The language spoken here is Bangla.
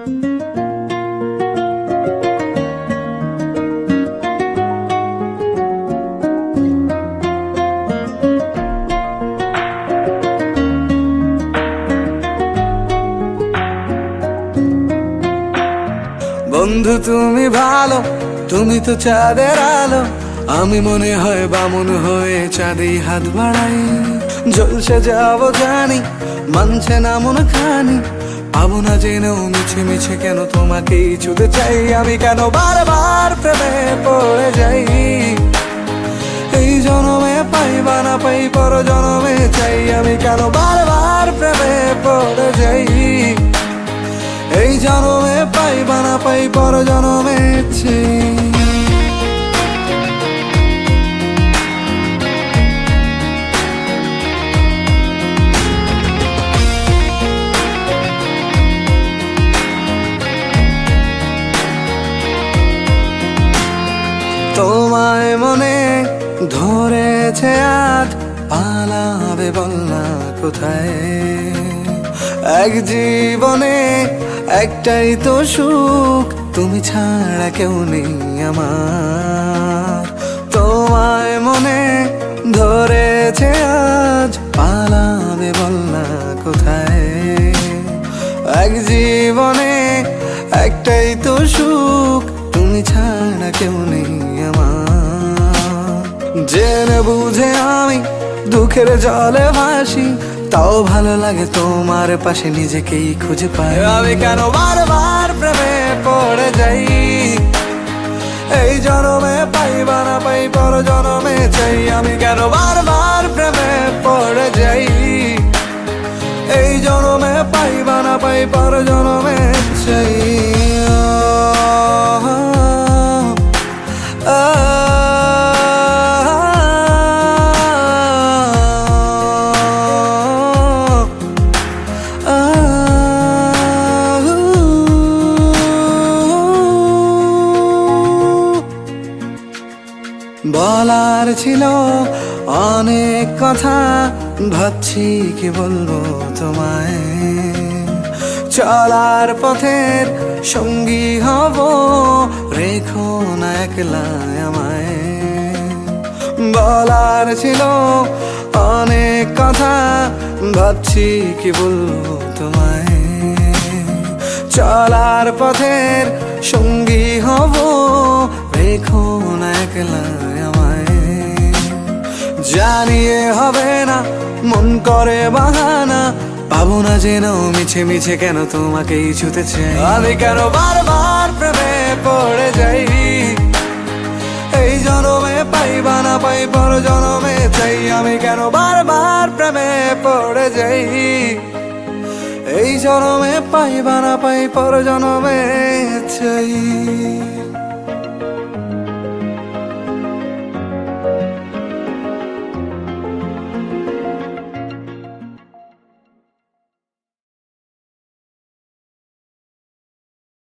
বন্ধু তুমি ভালো, তুমি তো চাঁদের আলো, আমি মনে হয় বামুন হয়ে চাঁদে হাত বাড়াই। ঝলসে যাবো জানি, মানছে না মন খানি, পাবো না জেনেও মিছে মিছে কেন তোমাকেই ছুঁতে চাই। আমি কেন বারবার প্রেমে পড়ে যাই, এই জনমে পাই বা না পাই পর জনমে চাই। আমি কেন বারবার প্রেমে পড়ে যাই, এই জনমে পাই বা না পাই পর জনমে চাই। তোমায় মনে ধরেছে আজ, পালাবে বল না কোথায়। এক জীবনে একটাই তো সুখ, তুমি ছাড়া কেউ নেই আমার। তোমায় মনে ধরেছে আজ, পালাবে বল না কোথায়। এক জীবনে একটাই তো সুখ, তুমি ছাড়া কেউ নেই আমার। জেনে বুঝে আমি দুঃখের জলে ভাসি, তাও ভালো লাগে তোমার পাশে নিজেকেই খুঁজে পাই। আমি কেন বারবার প্রেমে পড়ে যাই, এই জনমে পাই বা না পাই পর জনমে চাই। আমি কেন বারবার প্রেমে পড়ে যাই, এই জনমে পাই বা না পাই পর জনমে চাই। বলার ছিল অনেক কথা, ভাবছি কি বলবো তোমায়। চলার পথের সঙ্গী হব, রেখো না একলা আমায়। বলার ছিল অনেক কথা, ভাবছি কি বলবো তোমায়। চলার পথের সঙ্গী হব, রেখো না একলা আমায়। জানিয়ে হবে না মন করে বাহানা, পাবো না জেনেও মিছে মিছে কেন তোমাকেই ছুঁতে চাই। আমি কেন বারবার প্রেমে পড়ে যাই, এই জনমে পাই বা না পাই পর জনমে চাই। আমি কেন বারবার প্রেমে পড়ে যাই, এই জনমে পাই বা না পাই পর জনমে চাই।